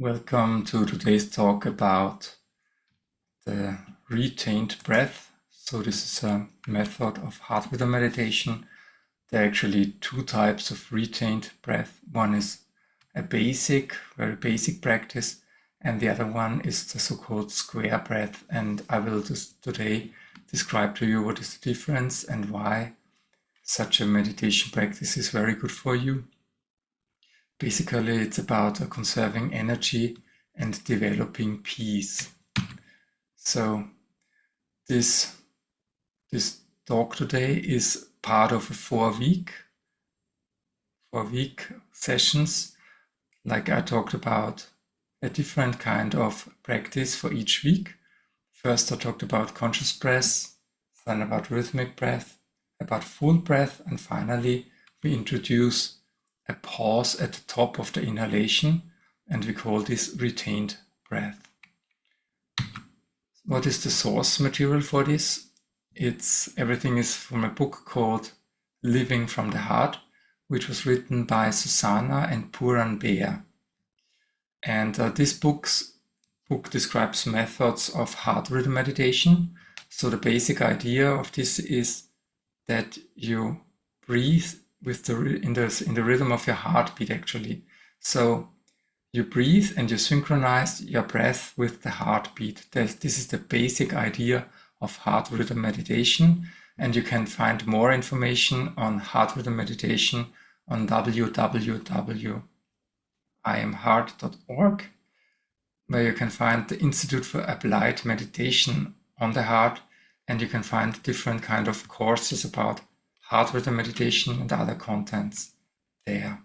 Welcome to today's talk about the retained breath. So this is a method of heart rhythm meditation. There are actually two types of retained breath. One is a very basic practice, and the other one is the so-called square breath. And I will just today describe to you what is the difference and why such a meditation practice is very good for you. Basically, it's about conserving energy and developing peace. So this talk today is part of a four-week sessions. Like I talked about a different kind of practice for each week. First, I talked about conscious breath, then about rhythmic breath, about full breath, and finally, we introduce a pause at the top of the inhalation, and we call this retained breath. What is the source material for this? Everything is from a book called Living from the Heart, which was written by Susanna and Puran Bair. And this book describes methods of heart rhythm meditation. So the basic idea of this is that you breathe in the rhythm of your heartbeat actually. So you breathe and you synchronize your breath with the heartbeat. This is the basic idea of heart rhythm meditation, and you can find more information on heart rhythm meditation on www.iamheart.org, where you can find the Institute for Applied Meditation on the Heart, and you can find different kind of courses about heart rhythm meditation and other contents there.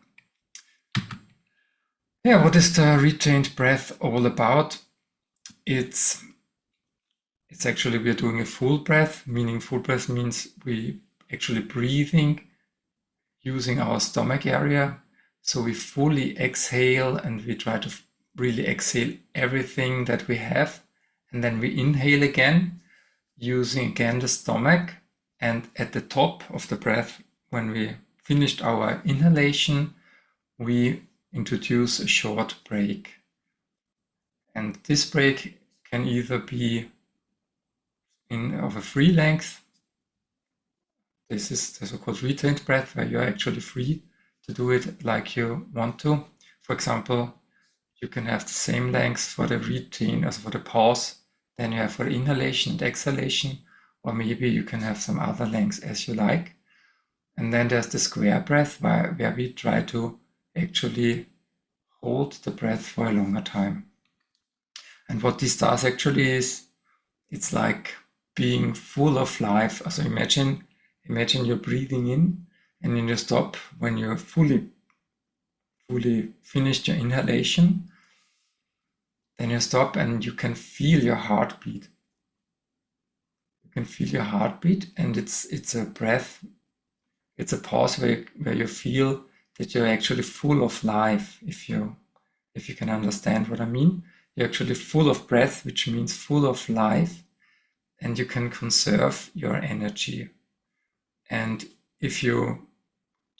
Yeah, what is the retained breath all about? It's actually we're doing a full breath, meaning full breath means we actually breathing using our stomach area. So we fully exhale and we try to really exhale everything that we have. And then we inhale again, using again the stomach. And at the top of the breath, when we finished our inhalation, we introduce a short break. And this break can either be of a free length. This is the so-called retained breath, where you're actually free to do it like you want to. For example, you can have the same length for the retain as for the pause than you have for the inhalation and exhalation. Or maybe you can have some other lengths as you like. And then there's the square breath where we try to actually hold the breath for a longer time. And what this does actually is, it's like being full of life. So imagine you're breathing in, and then you stop when you're fully finished your inhalation. Then you stop and you can feel your heartbeat. Can feel your heartbeat, and it's a breath, it's a pause where you feel that you're actually full of life. If you can understand what I mean, you're actually full of breath, which means full of life, and you can conserve your energy. And if you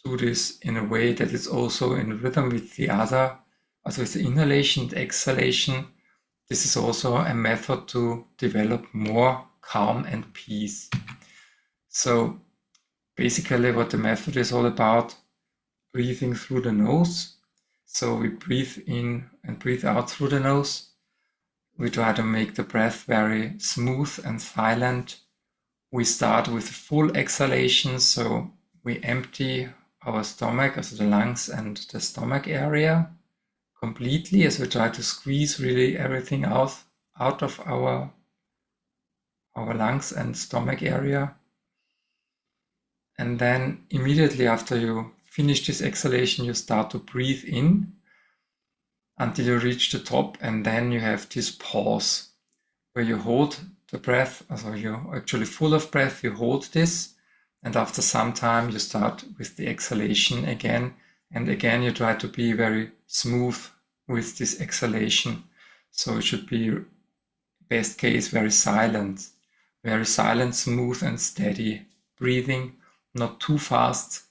do this in a way that is also in rhythm with the other, also with the inhalation and exhalation, this is also a method to develop more calm and peace. So basically what the method is all about, breathing through the nose. So we breathe in and breathe out through the nose. We try to make the breath very smooth and silent. We start with full exhalation, so we empty our stomach, also the lungs and the stomach area completely, as we try to squeeze really everything out of our lungs and stomach area. And then immediately after you finish this exhalation, you start to breathe in until you reach the top, and then you have this pause where you hold the breath. So you're actually full of breath, you hold this, and after some time you start with the exhalation again, and again you try to be very smooth with this exhalation. So it should be, best case, very silent, smooth and steady breathing, not too fast.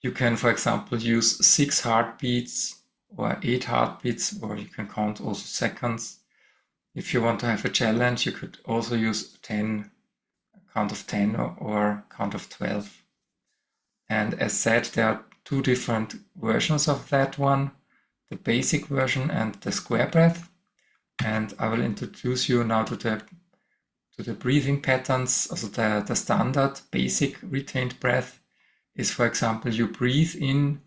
You can, for example, use 6 heartbeats or 8 heartbeats, or you can count also seconds. If you want to have a challenge, you could also use 10, count of 10 or count of 12. And as said, there are two different versions of that one, the basic version and the square breath. And I will introduce you now to the breathing patterns. Also the standard basic retained breath is, for example, you breathe in,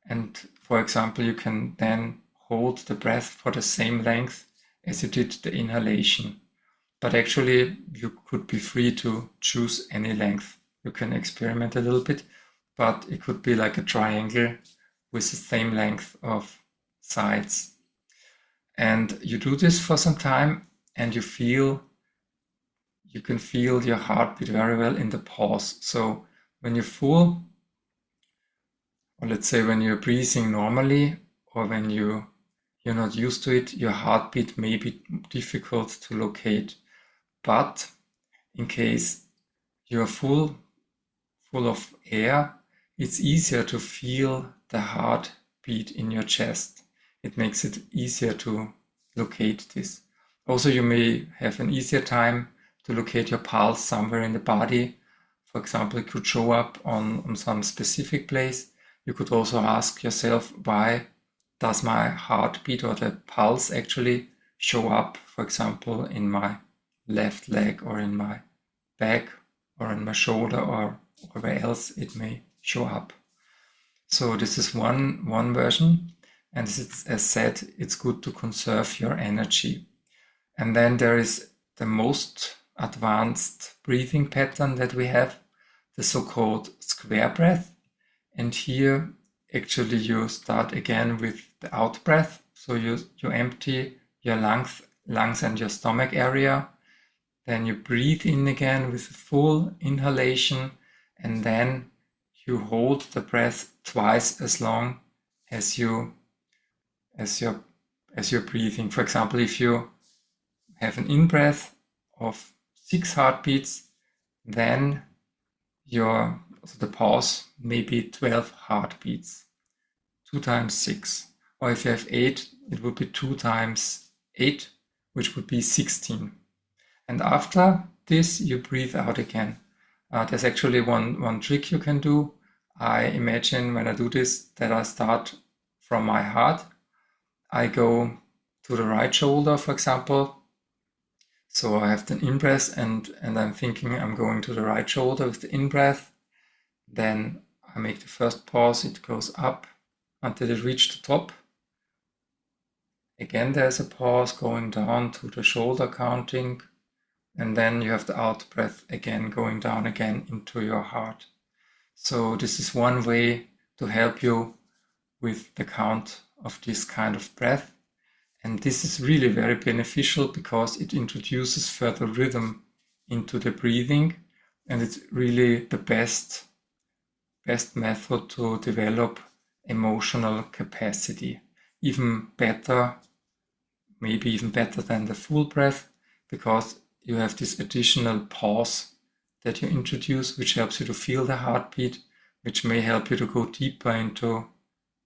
and for example, you can then hold the breath for the same length as you did the inhalation. But actually, you could be free to choose any length. You can experiment a little bit, but it could be like a triangle with the same length of sides. And you do this for some time, and you can feel your heartbeat very well in the pause. So when you're full, or let's say when you're breathing normally, or when you're not used to it, your heartbeat may be difficult to locate. But in case you're full of air, it's easier to feel the heartbeat in your chest. It makes it easier to locate this. Also, you may have an easier time to locate your pulse somewhere in the body. For example, it could show up on some specific place. You could also ask yourself, why does my heartbeat or the pulse actually show up, for example, in my left leg or in my back or in my shoulder or wherever else it may show up. So this is one version, and as said, it's good to conserve your energy. And then there is the most advanced breathing pattern that we have, the so-called square breath. And here actually you start again with the out breath. So you empty your lungs and your stomach area. Then you breathe in again with a full inhalation, and then you hold the breath twice as long as you're breathing. For example, if you have an in-breath of 6 heartbeats, then the pause may be 12 heartbeats, 2 times 6. Or if you have 8, it would be 2 times 8, which would be 16. And after this, you breathe out again. There's actually one trick you can do. I imagine when I do this that I start from my heart. I go to the right shoulder, for example. So I have the in-breath and I'm thinking I'm going to the right shoulder with the in-breath. Then I make the first pause, it goes up until it reaches the top. Again, there's a pause going down to the shoulder counting. And then you have the out breath again going down again into your heart. So this is one way to help you with the count of this kind of breath. And this is really very beneficial because it introduces further rhythm into the breathing. And it's really the best method to develop emotional capacity. Even better, maybe even better than the full breath, because you have this additional pause that you introduce, which helps you to feel the heartbeat, which may help you to go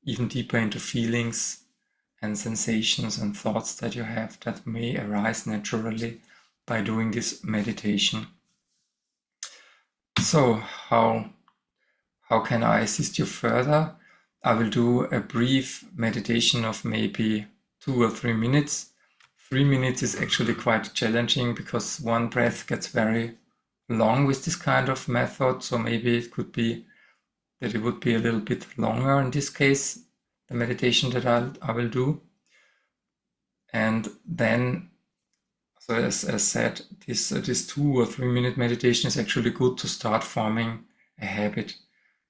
even deeper into feelings and sensations and thoughts that you have that may arise naturally by doing this meditation. So how can I assist you further? I will do a brief meditation of maybe 2 or 3 minutes. 3 minutes is actually quite challenging because one breath gets very long with this kind of method. So maybe it could be that it would be a little bit longer in this case, the meditation that I will do. And then, so as said, this 2 or 3 minute meditation is actually good to start forming a habit.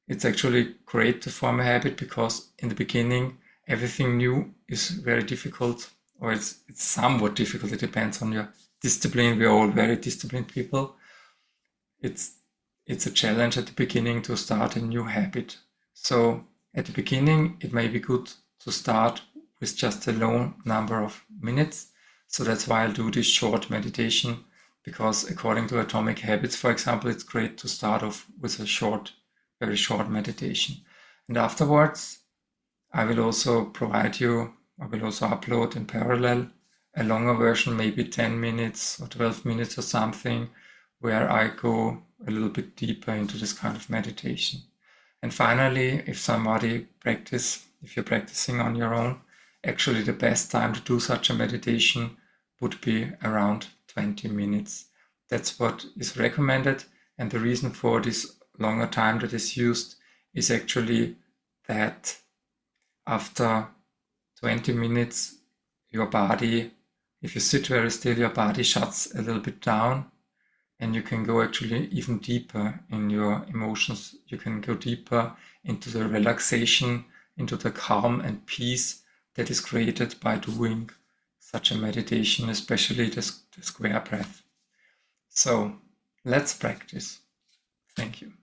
It's actually great to form a habit because in the beginning, everything new is very difficult, or it's somewhat difficult. It depends on your discipline. We're all very disciplined people. It's a challenge at the beginning to start a new habit. So at the beginning, it may be good to start with just a low number of minutes. So that's why I'll do this short meditation, because according to Atomic Habits, for example, it's great to start off with a very short meditation. And afterwards, I will also upload in parallel a longer version, maybe 10 minutes or 12 minutes or something, where I go a little bit deeper into this kind of meditation. And finally, if you're practicing on your own, actually the best time to do such a meditation would be around 20 minutes. That's what is recommended. And the reason for this longer time that is used is actually that after 20 minutes, your body, if you sit very still, your body shuts a little bit down, and you can go actually even deeper in your emotions. You can go deeper into the relaxation, into the calm and peace that is created by doing such a meditation, especially the square breath. So let's practice. Thank you.